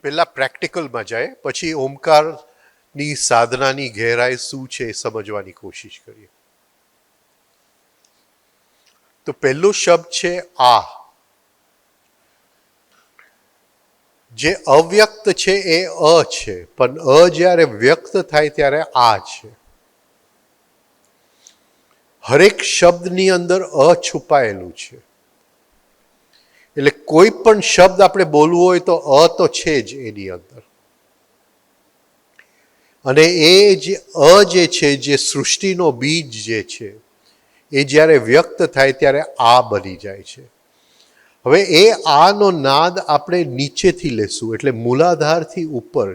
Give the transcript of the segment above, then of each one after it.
પહેલા પ્રેક્ટિકલમાં જાય, પછી ઓમકારની સાધનાની ગહેરાઈ શું છે એ સમજવાની કોશિશ કરીએ. તો પહેલો શબ્દ છે આ. જે અવ્યક્ત છે એ અ છે, પણ અ જ્યારે વ્યક્ત થાય ત્યારે આ છે. હરેક શબ્દની અંદર અ છુપાયેલું છે. એટલે કોઈ પણ શબ્દ આપણે બોલવો હોય તો અ તો છે જ એની અંદર. અને એ જે અ જે છે, જે સૃષ્ટિનો બીજ જે છે, એ જ્યારે વ્યક્ત થાય ત્યારે આ બની જાય છે. હવે એ આનો નાદ આપણે નીચેથી લેશું, એટલે મૂલાધારથી ઉપર.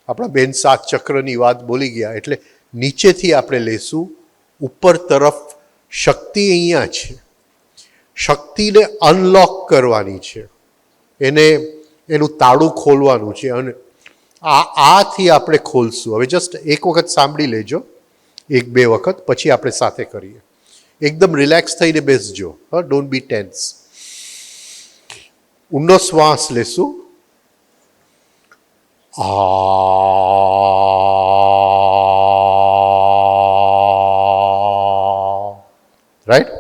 આપણા બેન 7 ચક્રની વાત બોલી ગયા, એટલે નીચેથી આપણે લેશું ઉપર તરફ. શક્તિ અહીંયા છે. શક્તિને અનલોક કરવાની છે, એનું તાળું ખોલવાનું છે, અને આથી આપણે ખોલશું. હવે જસ્ટ એક વખત સાંભળી લેજો, 1-2 વખત, પછી આપણે સાથે કરીએ. એકદમ રિલેક્સ થઈને બેસજો, હા, ડોન્ટ બી ટેન્સ. ઊંડો શ્વાસ લેશું. રાઈટ.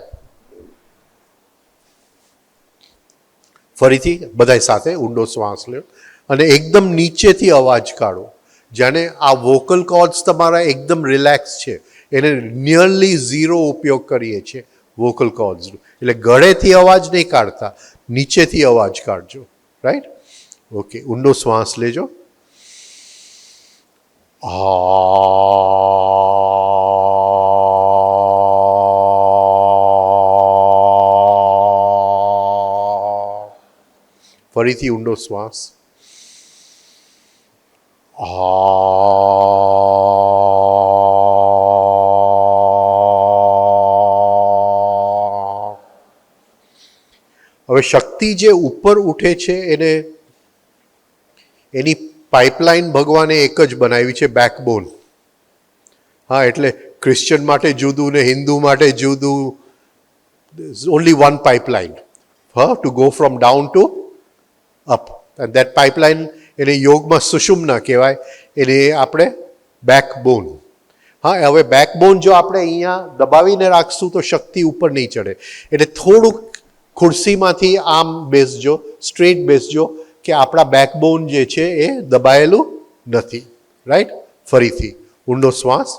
ફરીથી બધા સાથે ઊંડો શ્વાસ લો અને એકદમ નીચેથી અવાજ કાઢો. જાણે આ વોકલ કોર્ડ્સ તમારા એકદમ રિલેક્સ છે, એને નિયરલી 0 ઉપયોગ કરીએ છીએ વોકલ કોર્ડ્સનું. એટલે ગળેથી અવાજ નહીં કાઢતા, નીચેથી અવાજ કાઢજો. રાઈટ? ઓકે, ઊંડો શ્વાસ લેજો. ફરીથી ઊંડો શ્વાસ. હવે શક્તિ જે ઉપર ઉઠે છે એની પાઇપલાઇન ભગવાને એક જ બનાવી છે, બેકબોન. હા, એટલે ક્રિશ્ચિયન માટે જુદું ને હિન્દુ માટે જુદું. Only one pipeline to go from down to up. And that pipeline એને યોગમાં સુષુમ્ના કહેવાય, એને આપણે બેકબોન. હા, હવે બેકબોન જો આપણે અહીંયા દબાવીને રાખશું તો શક્તિ ઉપર નહીં ચડે. એટલે થોડુંક ખુરશીમાંથી આમ બેસજો, સ્ટ્રેટ બેસજો, કે આપણા બેકબોન જે છે એ દબાયેલું નથી. રાઈટ? ફરીથી ઊંડો શ્વાસ.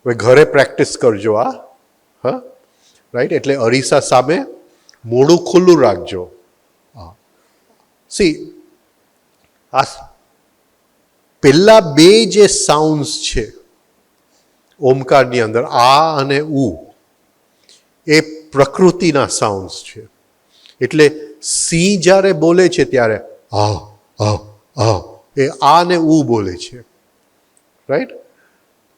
હવે ઘરે પ્રેક્ટિસ કરજો આ. હા, રાઈટ? એટલે અરીસા સામે મોઢું ખુલ્લું રાખજો. સી, આ પહેલા 2 જે સાઉન્ડ્સ છે ઓમકારની અંદર, આ અને ઉ, એ પ્રકૃતિના સાઉન્ડ્સ છે. એટલે સિંહ જ્યારે બોલે છે ત્યારે એ આ ને ઉ બોલે છે. રાઈટ?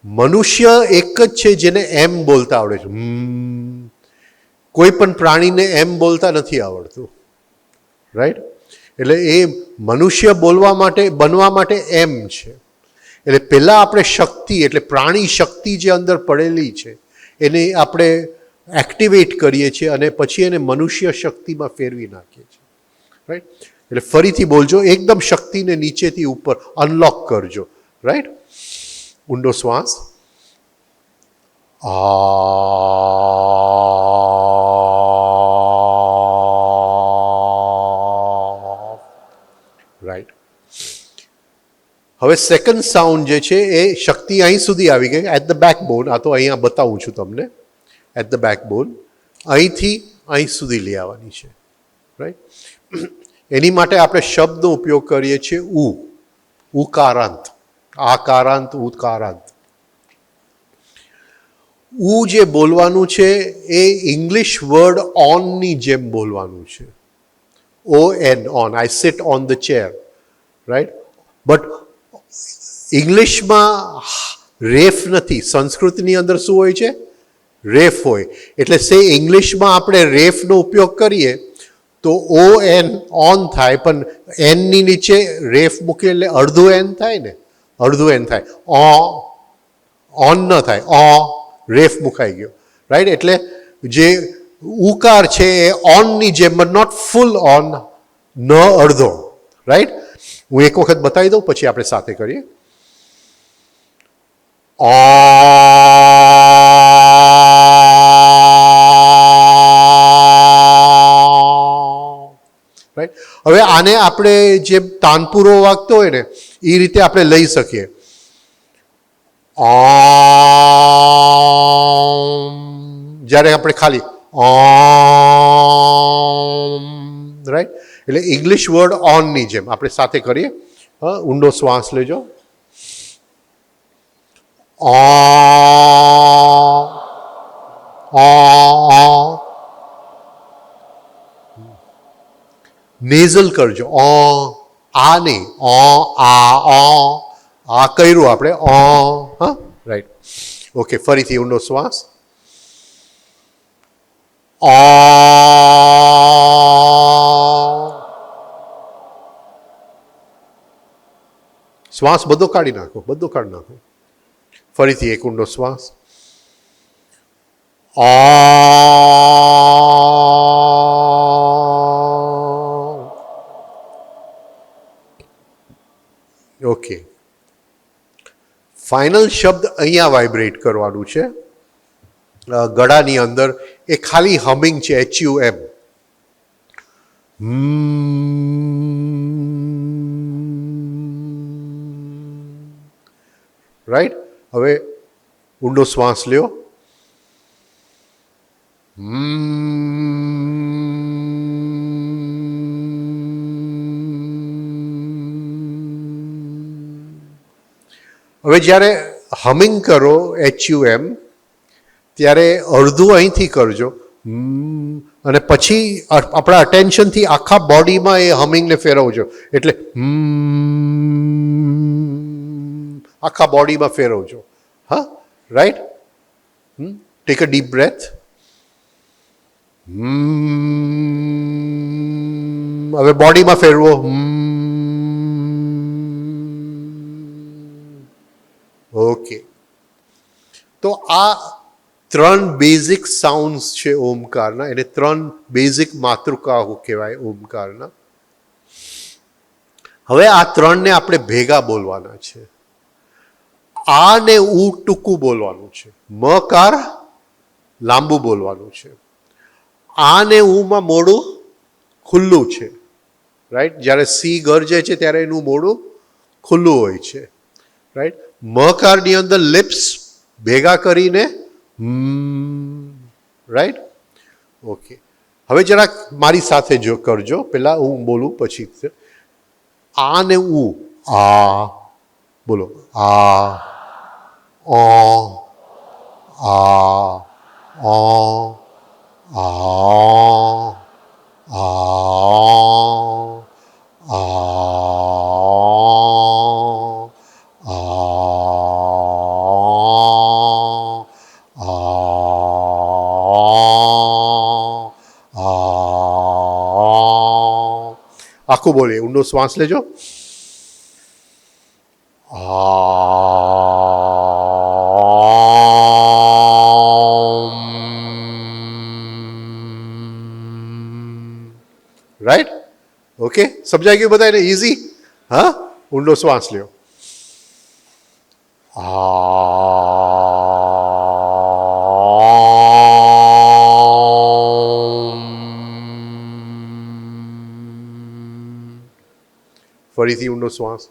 મનુષ્ય એક જ છે જેને એમ બોલતા આવડે છે. કોઈ પણ પ્રાણીને એમ બોલતા નથી આવડતું. રાઈટ? એટલે એ મનુષ્ય બનવા માટે એમ છે. એટલે પહેલાં આપણે શક્તિ, એટલે પ્રાણી શક્તિ જે અંદર પડેલી છે એને આપણે એક્ટિવેટ કરીએ છીએ, અને પછી એને મનુષ્ય શક્તિમાં ફેરવી નાખીએ છીએ. રાઈટ? એટલે ફરીથી બોલજો, એકદમ શક્તિને નીચેથી ઉપર અનલોક કરજો. રાઈટ? ઊંડો શ્વાસ. રાઈટ. હવે સેકન્ડ સાઉન્ડ જે છે એ શક્તિ અહીં સુધી આવી ગઈ, એટ ધ બેકબોન. આ તો અહીંયા બતાવું છું તમને. એટ ધ બેકબોન અહીંથી અહીં સુધી લઈ આવવાની છે. રાઈટ? એની માટે આપણે શબ્દનો ઉપયોગ કરીએ છીએ ઉ, ઉકારાંત. આકારાંત, ઉકારાંત. ઉ જે બોલવાનું છે એ ઇંગ્લિશ વર્ડ ઓનની જેમ બોલવાનું છે. ON, on. I sit on the chair. Right? But ઇંગ્લિશમાં રેફ નથી. સંસ્કૃતની અંદર શું હોય છે? રેફ હોય. એટલે ઇંગ્લિશમાં આપણે રેફનો ઉપયોગ કરીએ તો ON, ઓન થાય, પણ એનની નીચે રેફ મૂકીએ એટલે અડધું એન થાય ને. અડધું એન થાય. ઓન ન થાય, રેફ મુકાઈ ગયો. રાઈટ? એટલે જે ઉકાર છે એ ઓનની જેમ, બટ નોટ ફૂલ ઓન, ન અડધો. રાઈટ? હું એક વખત બતાવી દઉં, પછી આપણે સાથે કરીએ. રાઈટ? હવે આને આપણે જે તાનપૂરો વાગતો હોય ને એ રીતે આપણે લઈ શકીએ. જ્યારે આપણે ખાલી રાઈટ? એટલે ઇંગ્લિશ વર્ડ ઓનની જેમ આપણે સાથે કરીએ. ઊંડો શ્વાસ લેજો. નેઝલ કરજો. આ નહીં, આ કર્યું આપણે. હા, રાઈટ. ઓકે, ફરીથી ઊંડો શ્વાસ. શ્વાસ બધો કાઢી નાખો, બધો કાઢી નાખો. ફરીથી એક ઊંડો શ્વાસ. ઓકે, ફાઇનલ શબ્દ અહીંયા વાઇબ્રેટ કરવાનું છે ગળાની અંદર. એ ખાલી હમિંગ છે, HUM. રાઈટ? હવે ઊંડો શ્વાસ લ્યો. હવે જ્યારે હમિંગ કરો HUM, ત્યારે અડધું અહીંથી કરજો અને પછી આપણા અટેન્શનથી આખા બોડીમાં એ હમિંગને ફેરવજો. એટલે આખા બોડીમાં ફેરવજો. હા, right? Take a deep breath. હવે બોડીમાં ફેરવો. ઓકે, તો આ 3 બેઝિક સાઉન્ડ્સ છે ઓમકારના. એને 3 બેઝિક માતૃકાઓ કહેવાય ઓમકારના. હવે આ 3ને આપણે ભેગા બોલવાના છે. આ ને ઉ ટૂંકું બોલવાનું છે. મકાર લાંબુ બોલવાનું છે. આ ને ઉમાં મોઢું ખુલ્લું છે. રાઈટ? જ્યારે સી ગરજે છે ત્યારે એનું મોઢું ખુલ્લું હોય છે. રાઈટ? મકારની અંદર લિપ્સ ભેગા કરીને રાઈટ? ઓકે, હવે જરાક મારી સાથે જો કરજો. પહેલાં હું બોલું પછી. આ ને ઉ. આ બોલો. આ આખું બોલીએ. ઊંડો શ્વાસ લેજો. રાઈટ? ઓકે, સમજાઈ ગયું બધાને? ઇઝી. હા, ઊંડો શ્વાસ લ્યો. ફરીથી ઊંડો શ્વાસ.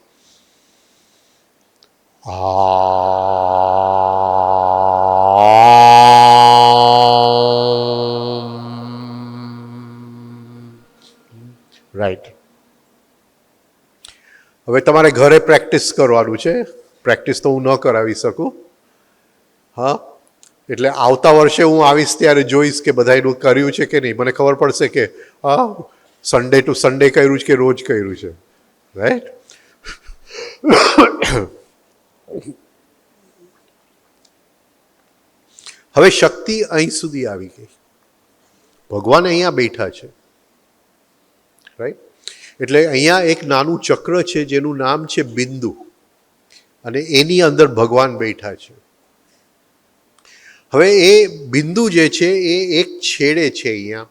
રાઈટ. હવે તમારે ઘરે પ્રેક્ટિસ કરવાનું છે. પ્રેક્ટિસ તો હું ન કરાવી શકું. હા, એટલે આવતા વર્ષે હું આવીશ ત્યારે જોઈશ કે બધાનું કર્યું છે કે નહીં. મને ખબર પડશે કે હા, સન્ડે ટુ સન્ડે કર્યું છે કે રોજ કર્યું છે. રાઈટ? હવે શક્તિ અહીં સુધી આવી ગઈ. ભગવાન અહીંયા બેઠા છે. રાઈટ? એટલે અહીંયા એક નાનું ચક્ર છે જેનું નામ છે બિંદુ. અને એની અંદર ભગવાન બેઠા છે. હવે એ બિંદુ જે છે એ એક છેડે છે અહીંયા,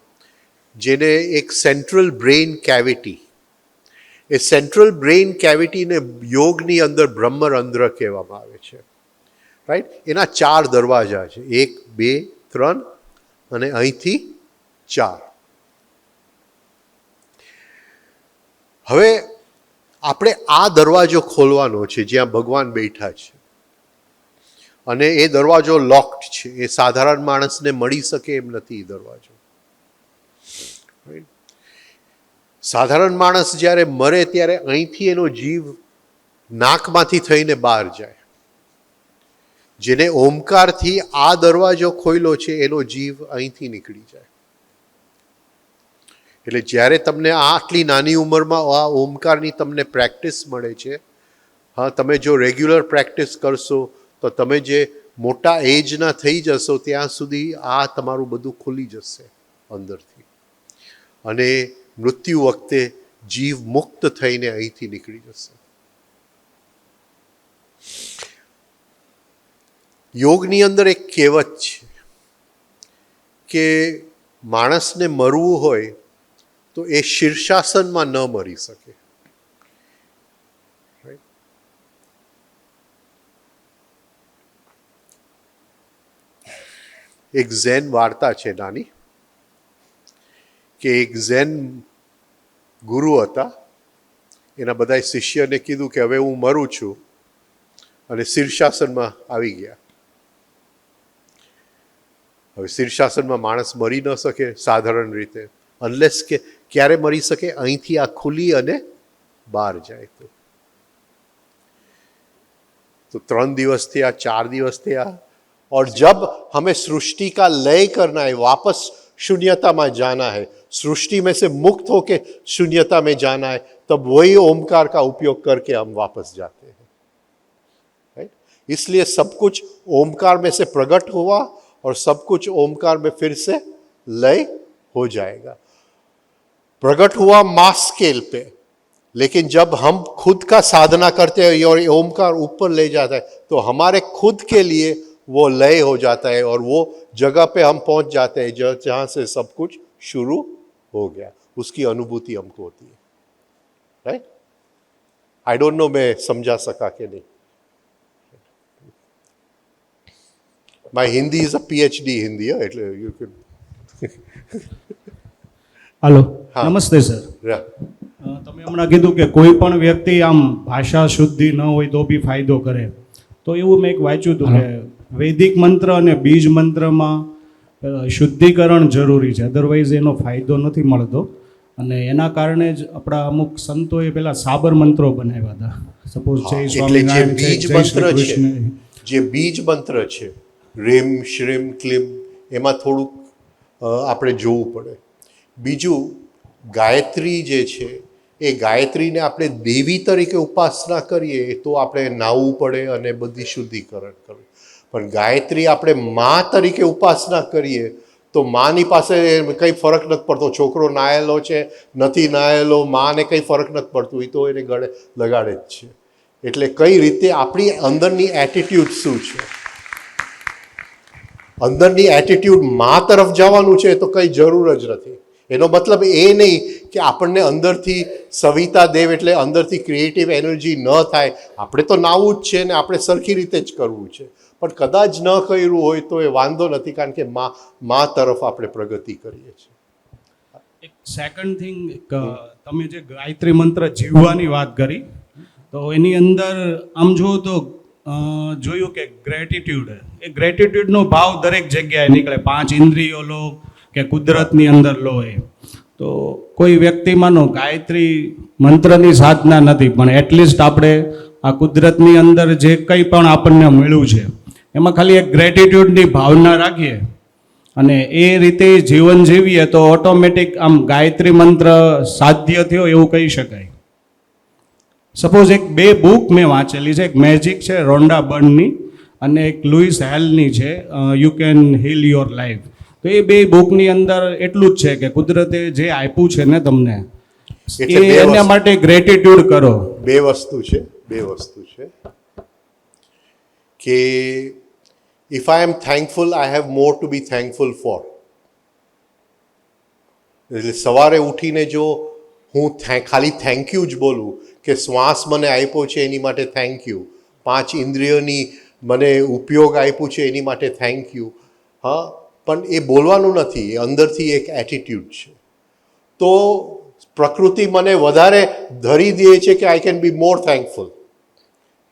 જેને એક સેન્ટ્રલ બ્રેઇન કેવિટી, એ સેન્ટ્રલ બ્રેઇન કેવિટીને યોગની અંદર બ્રહ્મરંધ્ર કહેવામાં આવે છે. રાઈટ? એના 4 દરવાજા છે, 1, 2, 3 અને અહીંથી 4. હવે આપણે આ દરવાજો ખોલવાનો છે જ્યાં ભગવાન બેઠા છે, અને એ દરવાજો લોકડ છે. એ સાધારણ માણસને મળી શકે એમ નથી એ દરવાજો. સાધારણ માણસ જ્યારે મરે ત્યારે અહીંથી એનો જીવ નાકમાંથી થઈને બહાર જાય. જેને ઓમકારથી આ દરવાજો ખોલ્યો છે એનો જીવ અહીંથી નીકળી જાય. એટલે જ્યારે તમને આટલી નાની ઉંમરમાં આ ઓમકારની તમને પ્રેક્ટિસ મળે છે, હા, તમે જો રેગ્યુલર પ્રેક્ટિસ કરશો તો તમે જે મોટા એજના થઈ જશો ત્યાં સુધી આ તમારું બધું ખુલી જશે અંદરથી, અને મૃત્યુ વખતે જીવ મુક્ત થઈને અહીંથી નીકળી જશે. યોગની અંદર એક કહેવત છે કે માણસને મરવું હોય તો એ શીર્ષાસનમાં ન મરી શકે. એક ઝેન વાર્તા છે નાની, કે એક ઝેન ગુરુ હતા. એના બધા શિષ્યને કીધું કે હવે હું મરું છું, અને શીર્ષાસનમાં આવી ગયા. હવે શીર્ષાસનમાં માણસ મરી ન શકે સાધારણ રીતે, અનલેસ કે ક્યારે મરી શકે, અહીંથી આ ખુલી અને બહાર જાય તો 3 દિવસ થયા, 4 દિવસ થયા, और जब हमें सृष्टि का लय करना है, वापस शून्यता में जाना है, सृष्टि में से मुक्त होके शून्यता में जाना है, तब वही ओमकार का उपयोग करके हम वापस जाते हैं. राइट? इसलिए सब कुछ ओमकार में से प्रकट हुआ और सब कुछ ओमकार में फिर से लय हो जाएगा. प्रकट हुआ मास स्केल पे, लेकिन जब हम खुद का साधना करते हैं और ओमकार ऊपर ले जाता है तो हमारे खुद के लिए वो लय हो जाता है, और वो जगह पे हम पहुंच जाते हैं जहाँ से सब कुछ शुरू हो गया. उसकी अनुभूति हमको होती है. राइट? आई डोंट नो मैं समझा सका कि नहीं. My Hindi is a PhD Hindi, એટલે you can. हेलो, हाँ. नमस्ते सर. તમે હમણાં કીધું કે કોઈ પણ વ્યક્તિ આમ ભાષા શુદ્ધિ ન હોય તો બી ફાયદો કરે, તો એવું મેં એક વાંચ્યું હતું કે વૈદિક મંત્ર અને બીજ મંત્રમાં શુદ્ધિકરણ જરૂરી છે, અધરવાઇઝ એનો ફાયદો નથી મળતો. અને એના કારણે જ આપણા અમુક સંતોએ પેલા સાબર મંત્રો બનાવ્યા હતા. સપોઝ જય સ્વામિનારાયણ, જય શ્રી કૃષ્ણ. જે બીજ મંત્ર છે રેમ શ્રીમ ક્લીમ, એમાં થોડુંક આપણે જોવું પડે. બીજું ગાયત્રી જે છે એ ગાયત્રીને આપણે દેવી તરીકે ઉપાસના કરીએ તો આપણે નાહવું પડે અને બધી શુદ્ધિકરણ કરવું. પણ ગાયત્રી આપણે મા તરીકે ઉપાસના કરીએ તો માની પાસે કંઈ ફરક નથી પડતો. છોકરો નાયેલો છે નથી નાયેલો, માને કંઈ ફરક નથી પડતું, એ તો એને ગળે લગાડે જ છે. એટલે કઈ રીતે આપણી અંદરની એટીટ્યુડ શું છે, અંદરની એટીટ્યુડ મા તરફ જવાનું છે તો કંઈ જરૂર જ નથી. એનો મતલબ એ નહીં કે આપણને અંદરથી સવિતા દેવ એટલે અંદરથી ક્રિએટિવ એનર્જી ન થાય. આપણે તો નાવું જ છે ને આપણે સરખી રીતે જ કરવું છે, પણ કદાચ ન કર્યું હોય તો એ વાંધો નથી, કારણ કે મા તરફ આપણે પ્રગતિ કરીએ છીએ. એક સેકન્ડ થિંગ, તમે જે ગાયત્રી મંત્ર જીવવાની વાત કરી, તો એની અંદર આમ જુઓ તો જોયું કે ગ્રેટિટ્યુડ, એ ગ્રેટિટ્યુડનો ભાવ દરેક જગ્યાએ નીકળે. 5 ઇન્દ્રિયો લો કે કુદરતની અંદર લો, એ તો કોઈ વ્યક્તિ માનો ગાયત્રી મંત્રની સાધના નથી, પણ એટલીસ્ટ આપણે આ કુદરતની અંદર જે કંઈ પણ આપણને મળ્યું છે એમાં ખાલી એક ગ્રેટિટ્યૂડની ભાવના રાખીએ અને એ રીતે જીવન જીવીએ તો ઓટોમેટિક આમ ગાયત્રી મંત્ર સાધ્ય થયો એવું કહી શકાય. સપોઝ એક 2 બુક મેં વાંચેલી છે, એક મેજિક છે રોન્ડા બર્નની અને એક લુઈસ હેલની છે you can heel your life. તો એ 2 બુકની અંદર એટલું જ છે કે કુદરતે જે આપ્યું છે ને તમને, એના માટે ગ્રેટિટ્યુડ કરો. 2 વસ્તુ છે. કે if I am thankful I have more to be thankful for. એટલે સવારે ઉઠીને જો હું ખાલી થેન્ક યુ જ બોલું કે શ્વાસ મને આપ્યો છે એની માટે થેન્ક યુ, 5 ઇન્દ્રિયોની મને ઉપયોગ આપ્યું છે એની માટે થેન્ક યુ, હા, પણ એ બોલવાનું નથી, એ અંદરથી એક એટીટ્યૂડ છે. તો પ્રકૃતિ મને વધારે ધરી દે છે કે I can be more thankful,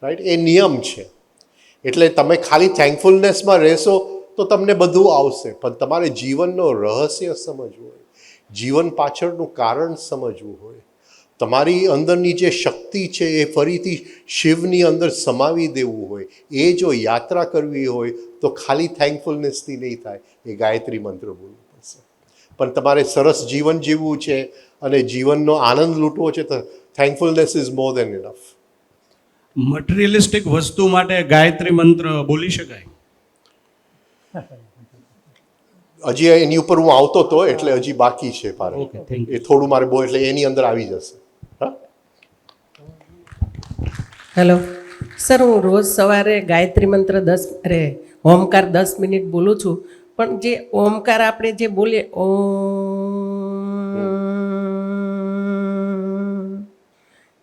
right? એ નિયમ છે. એટલે તમે ખાલી થેન્કફુલનેસમાં રહેશો તો તમને બધું આવશે, પણ તમારે જીવનનો રહસ્ય સમજવું હોય, જીવન પાછળનું કારણ સમજવું હોય, તમારી અંદરની જે શક્તિ છે એ ફરીથી શિવની અંદર સમાવી દેવું હોય, એ જો યાત્રા કરવી હોય તો ખાલી થેન્કફુલનેસથી નહીં થાય, એ ગાયત્રી મંત્ર બોલવું પડશે. પણ તમારે સરસ જીવન જીવવું છે અને જીવનનો આનંદ લૂંટવો છે તો thankfulness is more then enough. Materialistic વસ્તુ માટે ગાયત્રી મંત્ર બોલી શકાય? હજી એની ઉપર હું આવતો હતો, એટલે હજી બાકી છે પાર. Okay, thank you. એ થોડું મારે એટલે એની અંદર આવી જશે. હા, હેલો સર, હું રોજ સવારે ગાયત્રી મંત્ર ઓમકાર 10 મિનિટ બોલું છું, પણ જે ઓમકાર આપણે જે બોલીએ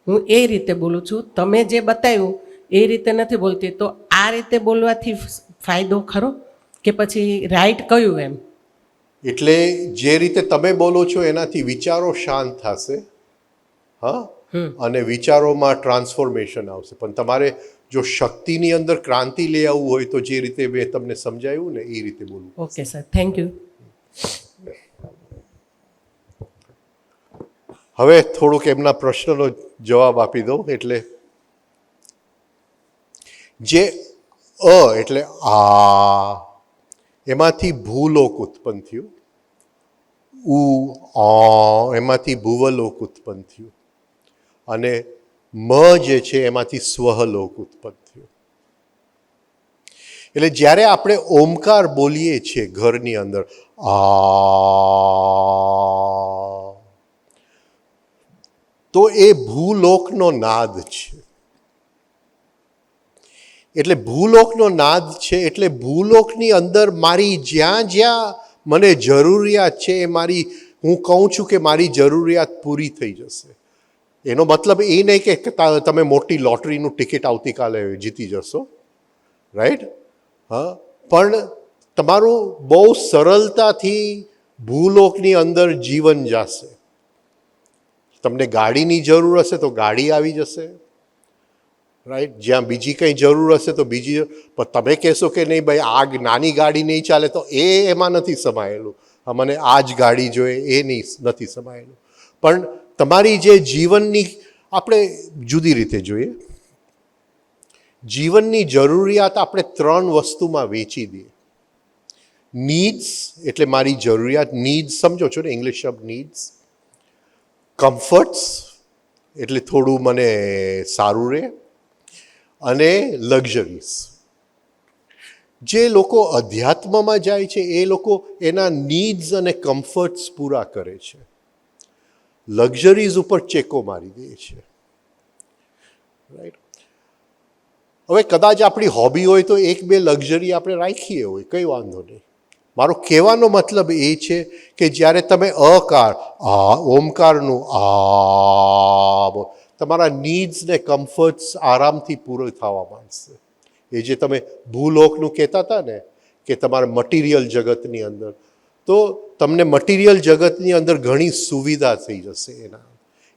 હું એ રીતે બોલું છું, તમે જે બતાવ્યું એ રીતે નથી બોલતી. તો આ રીતે બોલવાથી ફાયદો ખરો કે પછી રાઈટ કયું એમ? એટલે જે રીતે તમે બોલો છો એનાથી વિચારો શાંત થશે, હા, અને વિચારોમાં ટ્રાન્સફોર્મેશન આવશે. પણ તમારે જો શક્તિની અંદર ક્રાંતિ લઈ આવવું હોય તો જે રીતે મેં તમને સમજાવ્યું ને એ રીતે બોલવું. Okay sir, thank you. હવે થોડુંક એમના પ્રશ્નનો જવાબ આપી દઉં. એટલે જે એટલે આ એમાંથી ભૂલોક ઉત્પન્ન થયું, એમાંથી ભુવલોક ઉત્પન્ન થયું, અને મ જે છે એમાંથી સ્વહલોક ઉત્પન્ન થયું. એટલે જ્યારે આપણે ઓમકાર બોલીએ છીએ ઘરની અંદર તો એ ભૂલોકનો નાદ છે. એટલે ભૂલોકનો નાદ છે, એટલે ભૂલોકની અંદર મારી જ્યાં જ્યાં મને જરૂરિયાત છે એ મારી, હું કહું છું કે મારી જરૂરિયાત પૂરી થઈ જશે. એનો મતલબ એ નહીં કે તમે મોટી લોટરીનું ટિકિટ આવતીકાલે જીતી જશો, રાઈટ? હા, પણ તમારું બહુ સરળતાથી ભૂલોકની અંદર જીવન જશે. તમને ગાડીની જરૂર હશે તો ગાડી આવી જશે, રાઈટ? જ્યાં બીજી કંઈ જરૂર હશે તો બીજી, પણ તમે કહેશો કે નહીં ભાઈ આ નાની ગાડી નહીં ચાલે, તો એમાં નથી સમાયેલું. મને આ જ ગાડી જોઈએ એ નથી સમાયેલું. પણ તમારી જે જીવનની, આપણે જુદી રીતે જોઈએ, જીવનની જરૂરિયાત આપણે 3 વસ્તુમાં વેચી દઈએ. નીડ્સ એટલે મારી જરૂરિયાત, નીડ્સ સમજો છો ને ઇંગ્લિશ શબ્દ નીડ્સ. કમ્ફર્ટ્સ એટલે થોડું મને સારું રહે, અને લક્ઝરીઝ. જે લોકો અધ્યાત્મમાં જાય છે એ લોકો એના નીડ્સ અને કમ્ફર્ટ્સ પૂરા કરે છે, લક્ઝરીઝ ઉપર ચેકો મારી દે છે, રાઈટ? હવે કદાચ આપણી હોબી હોય તો 1-2 લક્ઝરી આપણે રાખીએ હોય, કંઈ વાંધો નહીં. મારો કહેવાનો મતલબ એ છે કે જ્યારે તમે ઓમકારનું તમારા નીડ્સ ને કમ્ફર્ટ્સ આરામથી પૂરો થવા માંડશે. એ જે તમે ભૂલોકનું કહેતા હતા ને કે તમારા મટીરિયલ જગતની અંદર, તો તમને મટીરિયલ જગતની અંદર ઘણી સુવિધા થઈ જશે એના,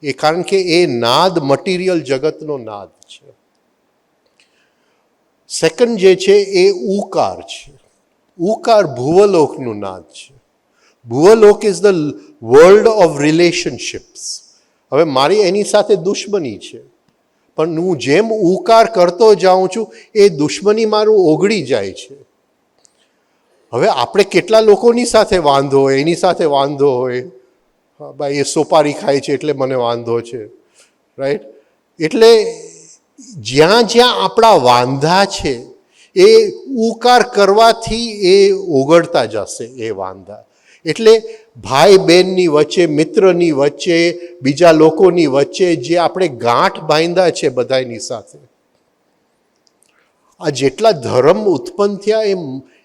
એ કારણ કે એ નાદ મટીરિયલ જગતનો નાદ છે. સેકન્ડ જે છે એ ઉકાર છે. ઉકાર ભુવલોકનું નાદ છે. Bhuvlok is the world of relationships. હવે મારી એની સાથે દુશ્મની છે, પણ હું જેમ ઉકાર કરતો જાઉં છું એ દુશ્મની મારું ઓગળી જાય છે. હવે આપણે કેટલા લોકોની સાથે વાંધો હોય, એની સાથે વાંધો હોય, હા ભાઈ એ સોપારી ખાય છે એટલે મને વાંધો છે, રાઈટ? એટલે જ્યાં જ્યાં આપણા વાંધા છે એ ઉકાર કરવાથી એ ઓગળતા જશે એ વાંધા. એટલે ભાઈ બહેનની વચ્ચે, મિત્રની વચ્ચે, બીજા લોકોની વચ્ચે જે આપણે ગાંઠ બાંધ્યા છે બધાની સાથે, આ જેટલા ધર્મ ઉત્પન્ન થયા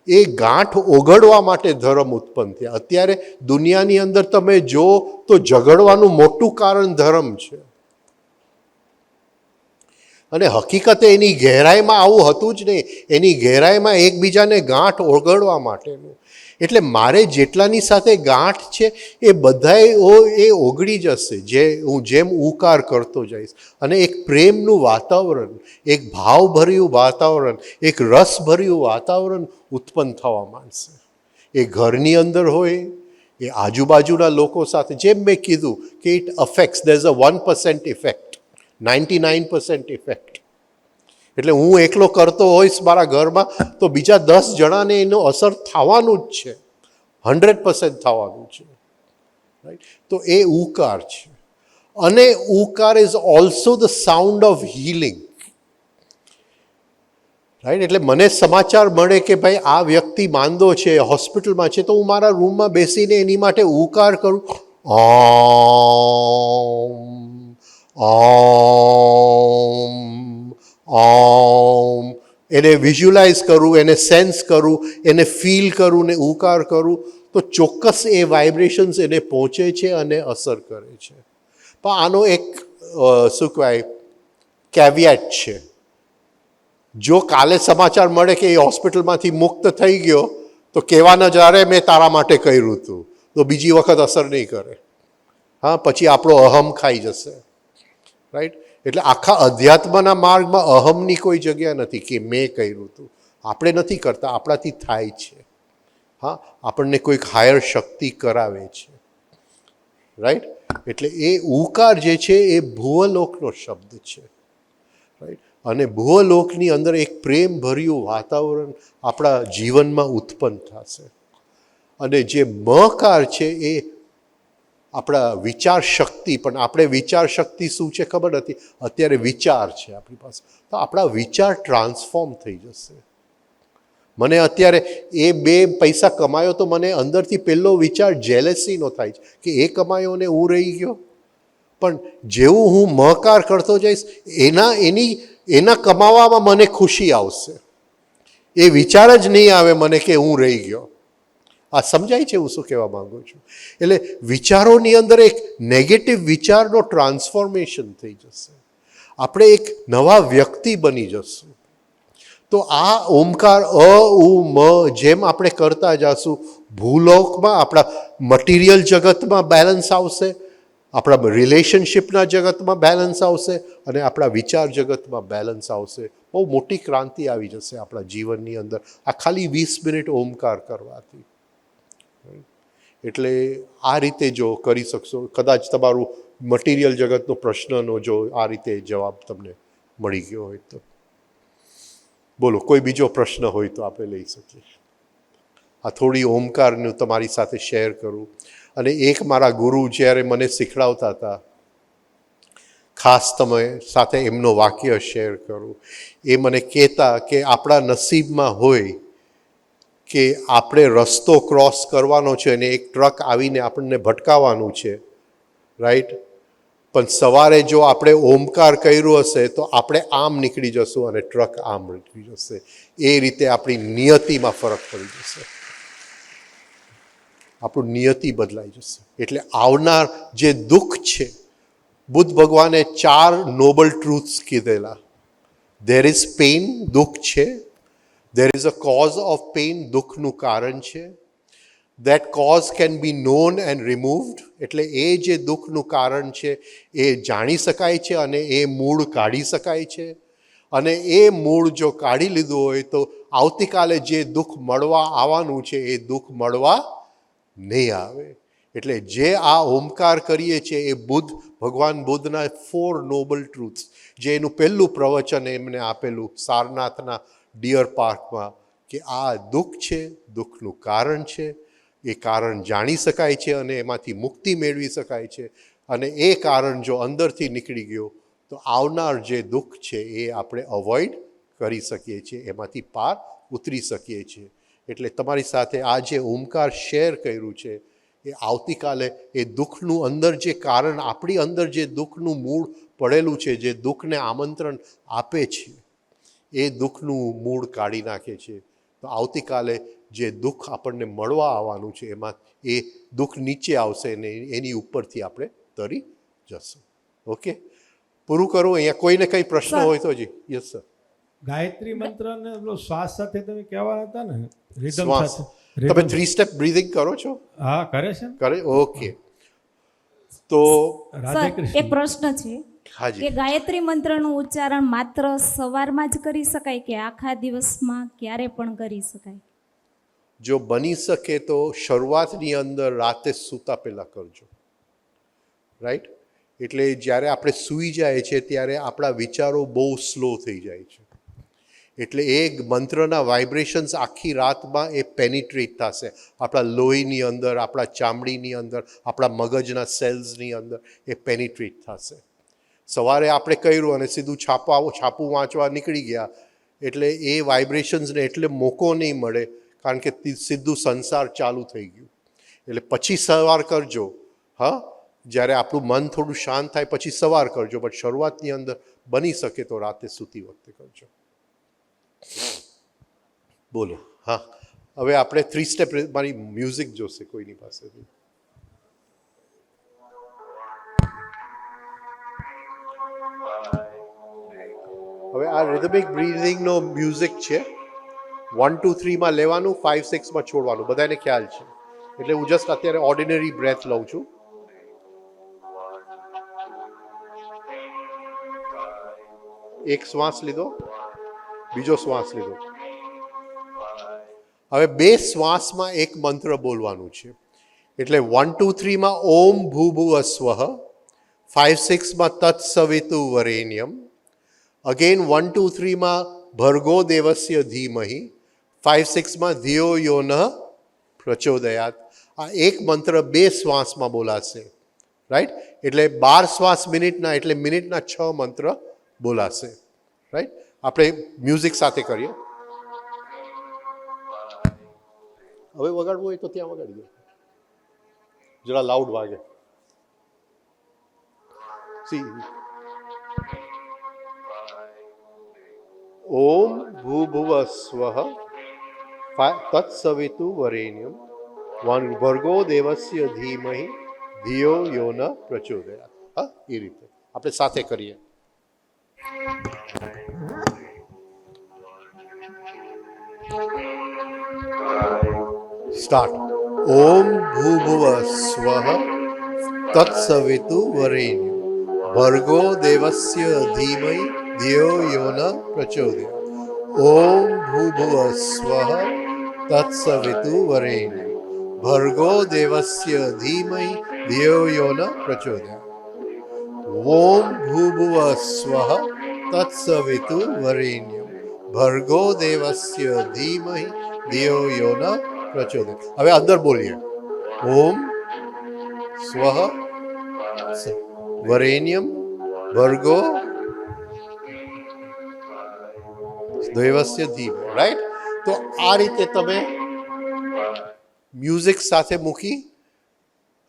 એ ગાંઠ ઓગળવા માટે ધર્મ ઉત્પન્ન થયા. અત્યારે દુનિયાની અંદર તમે જો તો ઝઘડવાનું મોટું કારણ ધર્મ છે. અને હકીકતે એની ગહેરાઈમાં આવું હતું જ નહીં, એની ગહેરાઈમાં એકબીજાને ગાંઠ ઓગળવા માટેનું. એટલે મારે જેટલાની સાથે ગાંઠ છે એ બધાય એ ઓગળી જશે જેમ ઉકાર કરતો જઈશ. અને એક પ્રેમનું વાતાવરણ, એક ભાવભર્યું વાતાવરણ, એક રસભર્યું વાતાવરણ ઉત્પન્ન થવા માંડશે. એ ઘરની અંદર હોય, એ આજુબાજુના લોકો સાથે. જેમ મેં કીધું કે it affects, there is a 1% effect, 99% effect. એટલે હું એકલો કરતો હોઈશ મારા ઘરમાં તો બીજા 10 જણાને એનો અસર થવાનું જ છે, 100% થવાનું છે. રાઈટ? તો એ ઉકાર છે. અને ઉકાર is also the sound of healing. Right? એટલે મને સમાચાર મળે કે ભાઈ આ વ્યક્તિ માંદો છે, હોસ્પિટલમાં છે, તો હું મારા રૂમમાં બેસીને એની માટે ઉકાર કરું, ઓમ, એને વિઝ્યુલાઇઝ કરું, એને સેન્સ કરું, એને ફીલ કરું ને ઉકાર કરું, તો ચોક્કસ એ વાઇબ્રેશન્સ એને પહોંચે છે અને અસર કરે છે. પણ આનો એક શું કહેવાય કેવિએટ છે. જો કાલે સમાચાર મળે કે એ હોસ્પિટલમાંથી મુક્ત થઈ ગયો તો કહેવાના જ્યારે મેં તારા માટે કર્યું હતું, તો બીજી વખત અસર નહીં કરે. હા, પછી આપણો અહમ ખાઈ જશે. રાઈટ? એટલે આખા અધ્યાત્મના માર્ગમાં અહમની કોઈ જગ્યા નથી કે મેં કર્યું હતું. આપણે નથી કરતા, આપણાથી થાય છે. હા, આપણને કોઈક હાયર શક્તિ કરાવે છે. રાઈટ? એટલે એ ઉકાર જે છે એ ભુવલોકનો શબ્દ છે. રાઈટ? અને ભુવલોકની અંદર એક પ્રેમભર્યું વાતાવરણ આપણા જીવનમાં ઉત્પન્ન થશે. અને જે મકાર છે એ આપણા વિચાર શક્તિ, પણ આપણે વિચાર શક્તિ શું છે ખબર નથી, અત્યારે વિચાર છે આપણી પાસે, તો આપણા વિચાર ટ્રાન્સફોર્મ થઈ જશે. મને અત્યારે એ 2 પૈસા કમાયો તો મને અંદરથી પહેલો વિચાર જેલેસીનો થાય છે કે એ કમાયો ને હું રહી ગયો. પણ જેવું હું મકાર કરતો જઈશ એના કમાવામાં મને ખુશી આવશે. એ વિચાર જ નહીં આવે મને કે હું રહી ગયો. આ સમજાય છે હું શું કહેવા માંગુ છું? એટલે વિચારોની અંદર એક નેગેટિવ વિચારનો ટ્રાન્સફોર્મેશન થઈ જશે. આપણે એક નવા વ્યક્તિ બની જશું. તો આ ઓમકાર જેમ આપણે કરતા જશું, ભૂલોકમાં આપણા મટીરિયલ જગતમાં બેલેન્સ આવશે, આપણા રિલેશનશિપના જગતમાં બેલેન્સ આવશે, અને આપણા વિચાર જગતમાં બેલેન્સ આવશે. બહુ મોટી ક્રાંતિ આવી જશે આપણા જીવનની અંદર આ ખાલી 20 મિનિટ ઓમકાર કરવાથી. એટલે આ રીતે જો કરી શકશો, કદાચ તમારું મટીરિયલ જગતનો પ્રશ્નનો જો આ રીતે જવાબ તમને મળી ગયો હોય તો. બોલો, કોઈ બીજો પ્રશ્ન હોય તો આપણે લઈ શકીએ. આ થોડી ઓમકારનું તમારી સાથે શેર કરું. અને એક મારા ગુરુ જ્યારે મને શીખડાવતા હતા, ખાસ તમે સાથે એમનો વાક્ય શેર કરું. એ મને કહેતા કે આપણા નસીબમાં હોય કે આપણે રસ્તો ક્રોસ કરવાનો છે અને એક ટ્રક આવીને આપણને ભટકાવવાનું છે. રાઈટ? પણ સવારે જો આપણે ઓમકાર કર્યું હશે તો આપણે આમ નીકળી જશું અને ટ્રક આમ નીકળી જશે. એ રીતે આપણી નિયતિમાં ફરક પડી જશે, આપણું નિયતિ બદલાઈ જશે. એટલે આવનાર જે દુઃખ છે, બુદ્ધ ભગવાને 4 નોબલ ટ્રુથ્સ કીધેલા. ધેર ઇઝ પેઇન, દુઃખ છે. There is a cause of pain, દુઃખનું કારણ છે. That cause can be known and removed, એટલે એ જે દુઃખનું કારણ છે એ જાણી શકાય છે અને એ મૂળ કાઢી શકાય છે. અને એ મૂળ જો કાઢી લીધું હોય તો આવતીકાલે જે દુઃખ મળવા આવવાનું છે એ દુઃખ મળવા નહીં આવે. એટલે જે આ ઓમકાર કરીએ છીએ એ ભગવાન બુદ્ધના 4 નોબલ ટ્રુથ્સ, જે એનું પહેલું પ્રવચન એમને આપેલું સારનાથના ડિયર પાર્કમાં, કે આ દુઃખ છે, દુઃખનું કારણ છે, એ કારણ જાણી શકાય છે અને એમાંથી મુક્તિ મેળવી શકાય છે. અને એ કારણ જો અંદરથી નીકળી ગયો તો આવનાર જે દુઃખ છે એ આપણે અવોઇડ કરી શકીએ છીએ, એમાંથી પાર ઉતરી શકીએ છીએ. એટલે તમારી સાથે આ જે ઓમકાર શેર કર્યું છે એ આવતીકાલે એ દુઃખનું અંદર જે કારણ, આપણી અંદર જે દુઃખનું મૂળ પડેલું છે, જે દુઃખને આમંત્રણ આપે છે, એ દુઃખનું મૂળ કાઢી નાખે છે. તો આવતીકાલે જે દુઃખ આપણને મળવા આવવાનું છે એમાં એ દુઃખ નીચે આવશે ને એની ઉપરથી આપણે તરી જશું. ઓકે, પૂરું કરું. અહીંયા કોઈને કંઈ પ્રશ્ન હોય તો જી. Yes sir. ગાયત્રી મંત્ર ને પેલો શ્વાસ સાથે તમે કહેવાના હતા ને, રિધમ શ્વાસ સાથે. તમે 3 સ્ટેપ બ્રીધિંગ કરો છો? હા, કરે છે ને? કરે. ઓકે, તો રાધે સર, એક કૃષ્ણ. પ્રશ્ન છે કે હાજી, ગાયત્રી મંત્રનું ઉચ્ચારણ માત્ર સવારમાં જ કરી શકાય કે આખા દિવસમાં ક્યારે પણ કરી શકાય? જો બની શકે તો શરૂઆતની અંદર રાતે સૂતા પહેલાં કરજો. રાઈટ? એટલે જ્યારે આપણે સૂઈ જાય છે ત્યારે આપણા વિચારો બહુ સ્લો થઈ જાય છે. એટલે એ મંત્રના વાઇબ્રેશન્સ આખી રાતમાં એ પેનિટ્રેટ થશે આપણા લોહીની અંદર, આપણા ચામડીની અંદર, આપણા મગજના સેલ્સની અંદર એ પેનિટ્રેટ થશે. સવારે આપણે કર્યું અને સીધું છાપું વાંચવા નીકળી ગયા એટલે એ વાઇબ્રેશન્સને એટલે મોકો નહીં મળે, કારણ કે સીધું સંસાર ચાલુ થઈ ગયું. એટલે પછી સવાર કરજો. હા, જ્યારે આપણું મન થોડું શાંત થાય પછી સવાર કરજો, બટ શરૂઆતની અંદર બની શકે તો રાતે સૂતી વખતે કરજો. બોલો. હા, હવે આપણે 3 સ્ટેપ. મારી મ્યુઝિક જોશે કોઈની પાસેથી. હવે આ રિધમિક બ્રીધિંગનો મ્યુઝિક છે. 1 2 3 માં લેવાનું, 5 6 માં છોડવાનું. બધાને ખ્યાલ છે. એટલે હું જસ્ટ અત્યારે ઓર્ડિનરી બ્રેથ લઉં છું. એક શ્વાસ લીધો, બીજો શ્વાસ લીધો. હવે 2 શ્વાસમાં એક મંત્ર બોલવાનું છે. એટલે 1 2 3 માં ઓમ ભૂભુવસ્વઃ, 5 6 માં તત્સવિતુ વરેણ્યમ, અગેન 1 2 3 માં ભર્ગો દેવસ્ય ધીમહિ, 5 6 માં ધિયો યો ન પ્રચોદયાત. આ એક મંત્ર 2 શ્વાસમાં બોલાશે. રાઈટ? એટલે 12 શ્વાસ મિનિટના, એટલે મિનિટના 6 મંત્ર બોલાશે. રાઈટ? આપણે મ્યુઝિક સાથે કરીએ. હવે વગાડવું હોય તો ત્યાં વગાડી દો, જરા લાઉડ વાગે. સી ઓમ ભૂભુવસ્વઃ તત્સવિતુ વરેણ્યમ ભર્ગો દેવસ્ય ધીમહિ ધિયો યો ન પ્રચોદયાત. હા, એ રીતે આપણે સાથે કરીએ. સ્ટાર્ટ. ઓમ ભૂભુવસ્વઃ તત્સવિતુ વરેણ્યમ ભર્ગો દેવસ્ય ધીમહિ ધિયો યો ન પ્રચોદયાત. ઓમ ભૂભુવસ્વઃ તત્સવિતુ વરેણ્યમ ભર્ગો દેવસ્ય ધીમહિ ધિયો યો ન પ્રચોદયાત. ઓમ ભૂભુવસ્વઃ તત્સવિતુ વરેણ્યમ ભર્ગો દેવસ્ય ધીમહિ ધિયો યો ન પ્રચોદયાત. હવે અંદર બોલીએ. ઓમ સ્વઃ વરેણ્યમ ભર્ગો દેવસ્ય ધીમહિ. રાઈટ? તો આ રીતે તમે મ્યુઝિક સાથે મૂકી.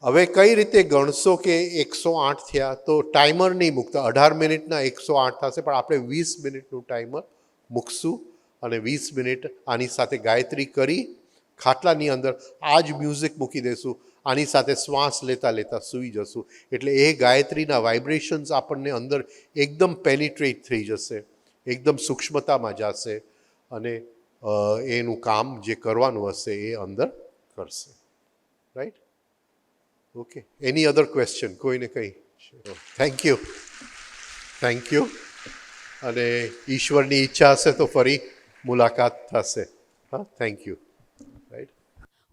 હવે કઈ રીતે ગણશો કે 108 થયા? તો ટાઈમર નહીં મૂકતા. 18 મિનિટના 108 થશે, પણ આપણે 20 મિનિટનું ટાઈમર મૂકશું અને 20 મિનિટ આની સાથે ગાયત્રી કરી ખાટલાની અંદર આ જ મ્યુઝિક મૂકી દઈશું. આની સાથે શ્વાસ લેતા લેતા સૂઈ જશું. એટલે એ ગાયત્રીના વાઇબ્રેશન્સ આપણને અંદર એકદમ પેનિટ્રેટ થઈ જશે, એકદમ સૂક્ષ્મતામાં જશે અને એનું કામ જે કરવાનું હશે એ અંદર કરશે. રાઈટ? ઓકે, એની અધર ક્વેશ્ચન? કોઈને કંઈ? Thank you, thank you. અને ઈશ્વરની ઈચ્છા હશે તો ફરી મુલાકાત થશે. હા, થેન્ક યુ. રાઈટ?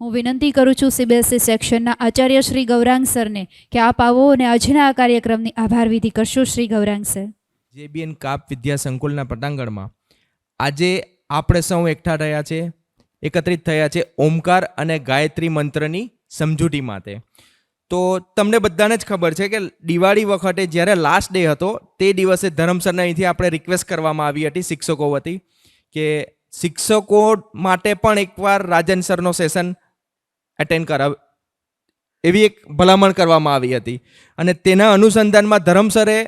હું વિનંતી કરું છું CBSE સેક્શનના આચાર્ય શ્રી ગૌરાંગ સરને કે આપ આવો અને આજના આ કાર્યક્રમની આભાર વિધિ કરશો. શ્રી ગૌરાંગ સર. JBN કાપ વિદ્યા સંકુલના પટાંગણમાં આજે આપણે સૌ એકઠા થયા છે, એકત્રિત થયા છે ઓમકાર અને ગાયત્રી મંત્રની સમજૂતી માટે. તો તમને બધાને જ ખબર છે કે દિવાળી વખતે જ્યારે લાસ્ટ ડે હતો તે દિવસે ધરમસરના અહીંથી આપણે રિક્વેસ્ટ કરવામાં આવી હતી શિક્ષકો વતી કે શિક્ષકો માટે પણ એકવાર રાજન સરનો સેશન એટેન્ડ કરાવ, એવી એક ભલામણ કરવામાં આવી હતી. અને તેના અનુસંધાનમાં ધરમસરે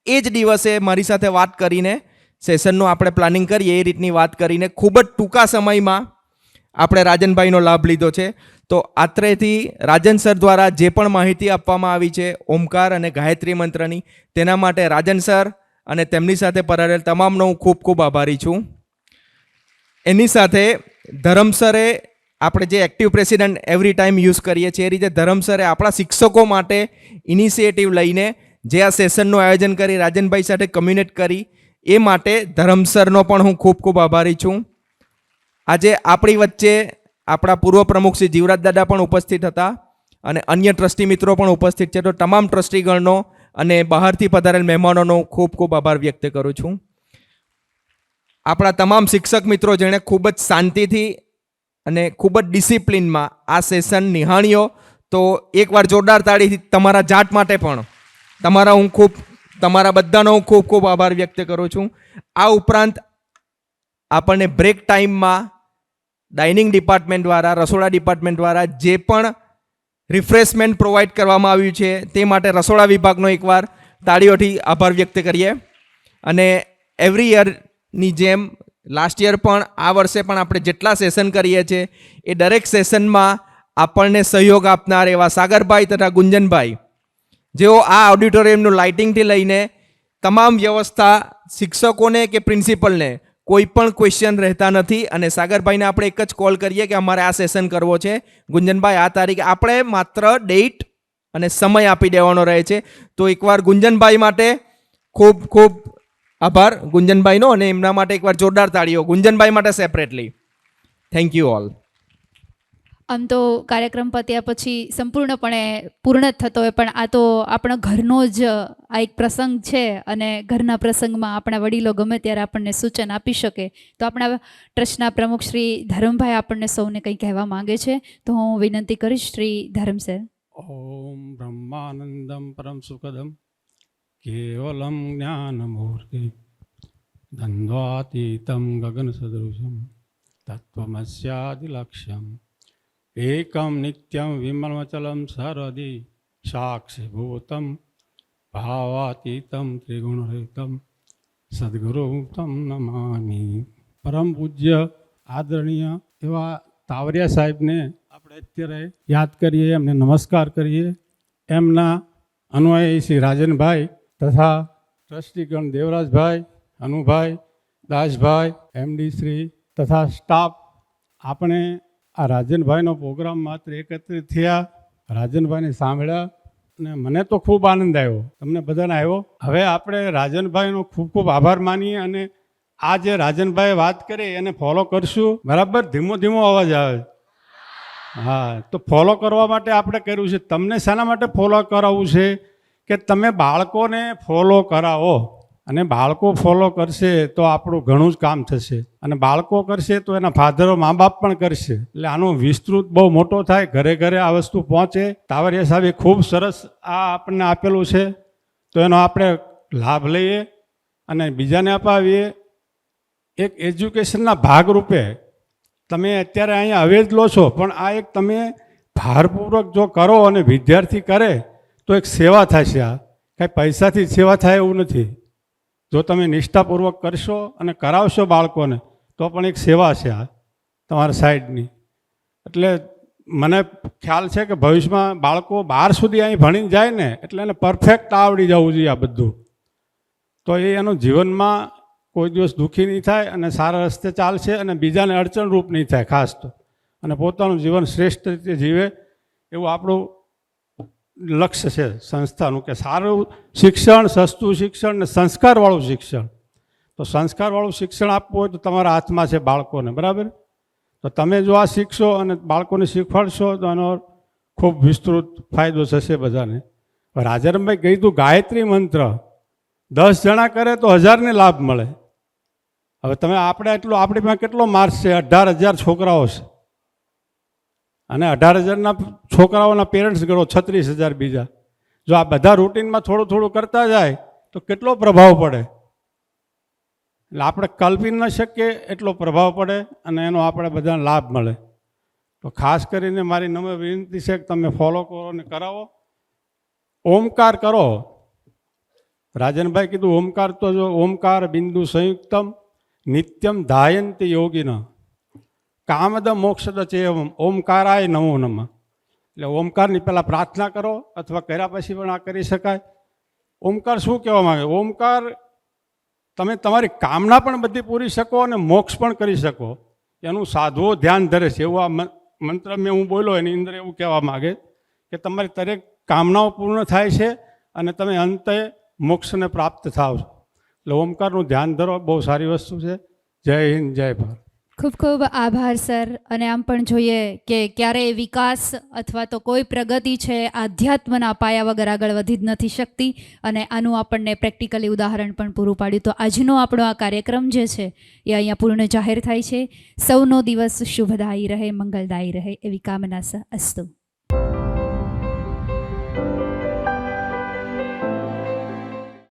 એ જ દિવસે મારી સાથે વાત કરીને સેશનનું આપણે પ્લાનિંગ કરીએ એ રીતની વાત કરીને ખૂબ જ ટૂંકા સમયમાં આપણે રાજનભાઈનો લાભ લીધો છે. તો આત્રેથી રાજન સર દ્વારા જે પણ માહિતી આપવામાં આવી છે ઓમકાર અને ગાયત્રી મંત્રની, તેના માટે રાજન સર અને તેમની સાથે પધારેલ તમામનો હું ખૂબ ખૂબ આભારી છું. એની સાથે ધરમ સરે આપણે જે active president every time use કરીએ છીએ એ રીતે ધરમ સરે આપણા શિક્ષકો માટે ઇનિશિયેટિવ લઈને જે આ સેશનનું આયોજન કરી રાજનભાઈ સાથે કમ્યુનિકેટ કરી એ માટે ધરમ સરનો પણ હું ખૂબ ખૂબ આભારી છું. આજે આપણી વચ્ચે આપણા પૂર્વ પ્રમુખ શ્રી જીવરાજ દાદા પણ ઉપસ્થિત હતા અને અન્ય ટ્રસ્ટી મિત્રો પણ ઉપસ્થિત છે. તો તમામ ટ્રસ્ટીગણનો અને બહારથી પધારેલ મહેમાનોનો ખૂબ ખૂબ આભાર વ્યક્ત કરું છું. આપણા તમામ શિક્ષક મિત્રો જેણે ખૂબ જ શાંતિથી અને ખૂબ જ ડિસિપ્લિનમાં આ સેશન નિહાળ્યો, તો એકવાર જોરદાર તાળીથી તમારા જાટ માટે પણ તમારા બધાનો હું ખૂબ ખૂબ આભાર વ્યક્ત કરું છું. આ ઉપરાંત આપણને બ્રેક ટાઈમમાં ડાઇનિંગ ડિપાર્ટમેન્ટ દ્વારા, રસોડા ડિપાર્ટમેન્ટ દ્વારા જે પણ રિફ્રેશમેન્ટ પ્રોવાઈડ કરવામાં આવ્યું છે તે માટે રસોડા વિભાગનો એકવાર તાળીઓથી આભાર વ્યક્ત કરીએ. અને એવરી યરની જેમ લાસ્ટ યર પણ આ વર્ષે પણ આપણે જેટલા સેશન કરીએ છીએ એ દરેક સેશનમાં આપણને સહયોગ આપનાર એવા સાગરભાઈ તથા ગુંજનભાઈ, જેઓ આ ઓડિટોરિયમનું લાઇટિંગથી લઈને તમામ વ્યવસ્થા શિક્ષકોને કે પ્રિન્સિપલને કોઈ પણ ક્વેશ્ચન રહેતા નથી. અને સાગરભાઈને આપણે એક જ કોલ કરીએ કે અમારે આ સેશન કરવો છે, ગુંજનભાઈ આ તારીખે, આપણે માત્ર ડેટ અને સમય આપી દેવાનો રહે છે. તો એકવાર ગુંજનભાઈ માટે ખૂબ ખૂબ આભાર ગુંજનભાઈનો, અને એમના માટે એકવાર જોરદાર તાળીઓ ગુંજનભાઈ માટે સેપરેટલી. Thank you all. આમ તો કાર્યક્રમ પત્યા પછી સંપૂર્ણપણે પૂર્ણ જ થતો હોય, પણ આ તો આપણા ઘરનો જ આ એક પ્રસંગ છે અને ઘરના પ્રસંગમાં આપણા વડીલો ગમે ત્યારે આપણને સૂચન આપી શકે. તો આપણા ટ્રસ્ટના પ્રમુખ શ્રી ધરમભાઈ આપણને સૌને કંઈ કહેવા માંગે છે, તો હું વિનંતી કરીશ શ્રી ધરમ સર. ઓમ બ્રહ્માનંદમ પરમ સુખદમ કેવલમ જ્ઞાનમૂર્તિ દ્વંદ્વાતીતમ ગગન સદૃશમ તત્વમસ્યાદિલક્ષ્યમ એકમ નિત્યમ વિમલમચલમ સરહૃદિ સાક્ષીભૂતમ ભાવાતીતમ ત્રિગુણરહિતમ સદગુરું તમ નમામિ. પરમ પૂજ્ય આદરણીય એવા તાવરિયા સાહેબને આપણે અત્યારે યાદ કરીએ, એમને નમસ્કાર કરીએ. એમના અન્વયે શ્રી રાજનભાઈ તથા ટ્રસ્ટીગણ દેવરાજભાઈ, અનુભાઈ, દાસભાઈ, એમડી શ્રી તથા સ્ટાફ, આપણે આ રાજનભાઈનો પ્રોગ્રામ માત્ર એકત્રિત થયા, રાજનભાઈને સાંભળ્યા અને મને તો ખૂબ આનંદ આવ્યો, તમને બધાને આવ્યો. હવે આપણે રાજનભાઈનો ખૂબ ખૂબ આભાર માનીએ અને આ જે રાજનભાઈ વાત કરી એને ફોલો કરશું. બરાબર, ધીમો ધીમો અવાજ આવે. હા, તો ફોલો કરવા માટે આપણે કર્યું છે. તમને શાના માટે ફોલો કરાવવું છે કે તમે બાળકોને ફોલો કરાવો, અને બાળકો ફોલો કરશે તો આપણું ઘણું જ કામ થશે, અને બાળકો કરશે તો એના ફાધરો મા બાપ પણ કરશે. એટલે આનો વિસ્તૃત બહુ મોટો થાય, ઘરે ઘરે આ વસ્તુ પહોંચે. તાવરિયા સાહેબે ખૂબ સરસ આ આપણને આપેલું છે, તો એનો આપણે લાભ લઈએ અને બીજાને અપાવીએ. એક એજ્યુકેશનના ભાગરૂપે તમે અત્યારે અહીંયા હવે જ લો છો, પણ આ એક તમે ભારપૂર્વક જો કરો અને વિદ્યાર્થી કરે તો એક સેવા થશે. આ કાંઈ પૈસાથી સેવા થાય એવું નથી. જો તમે નિષ્ઠાપૂર્વક કરશો અને કરાવશો બાળકોને તો પણ એક સેવા છે આ તમારા સાઈડની. એટલે મને ખ્યાલ છે કે ભવિષ્યમાં બાળકો 12 સુધી અહીં ભણીને જાય ને એટલે એને પરફેક્ટ આવડી જવું જોઈએ આ બધું, તો એ એનું જીવનમાં કોઈ દિવસ દુઃખી નહીં થાય અને સારા રસ્તે ચાલશે અને બીજાને અડચણરૂપ નહીં થાય ખાસ તો, અને પોતાનું જીવન શ્રેષ્ઠ રીતે જીવે એવું આપણું લક્ષ્ય છે સંસ્થાનું, કે સારું શિક્ષણ, સસ્તું શિક્ષણ ને સંસ્કારવાળું શિક્ષણ. તો સંસ્કારવાળું શિક્ષણ આપવું હોય તો તમારા હાથમાં છે બાળકોને, બરાબર. તો તમે જો આ શીખશો અને બાળકોને શીખવાડશો તો એનો ખૂબ વિસ્તૃત ફાયદો થશે બધાને. રાજારામભાઈ કીધું ગાયત્રી મંત્ર 10 જણા કરે તો 1000ને લાભ મળે. હવે તમે આપણી પાસે કેટલો માર્ક્સ છે? 18,000 છોકરાઓ છે, અને 18,000ના છોકરાઓના પેરેન્ટ્સ ગણો 36,000 બીજા. જો આ બધા રૂટીનમાં થોડું થોડું કરતા જાય તો કેટલો પ્રભાવ પડે, એટલે આપણે કલ્પી ન શકીએ એટલો પ્રભાવ પડે અને એનો આપણે બધાને લાભ મળે. તો ખાસ કરીને મારી નમ્ર વિનંતી છે કે તમે ફોલો કરો અને કરાવો. ઓમકાર કરો રાજનભાઈ કીધું ઓમકાર તો જો ઓમકાર બિંદુ સંયુક્તમ નિત્યમ ધાયંતી યોગિન કામદ મોક્ષદ ચેવમ ઓમકારાય નમો નમઃ. એટલે ઓમકારની પહેલાં પ્રાર્થના કરો અથવા કર્યા પછી પણ આ કરી શકાય. ઓમકાર શું કહેવા માંગે? ઓમકાર તમે તમારી કામના પણ બધી પૂરી શકો અને મોક્ષ પણ કરી શકો. એનું સાધુઓ ધ્યાન ધરે છે એવું આ મંત્ર મેં હું બોલ્યો એની અંદર એવું કહેવા માગે કે તમારી દરેક કામનાઓ પૂર્ણ થાય છે અને તમે અંતે મોક્ષને પ્રાપ્ત થાવ છો. એટલે ઓમકારનું ધ્યાન ધરો, બહુ સારી વસ્તુ છે. જય હિન્દ, જય ભારત. ખૂબ ખૂબ આભાર સર. અને આમ પણ જોઈએ કે ક્યારેય વિકાસ અથવા તો કોઈ પ્રગતિ છે આધ્યાત્મના પાયા વગર આગળ વધી જ નથી શકતી, અને આનું આપણને પ્રેક્ટિકલી ઉદાહરણ પણ પૂરું પાડ્યું. તો આજનો આપણો આ કાર્યક્રમ જે છે એ અહીંયા પૂર્ણ જાહેર થાય છે. સૌનો દિવસ શુભદાયી રહે, મંગલદાયી રહે એવી કામના અસ્તુ.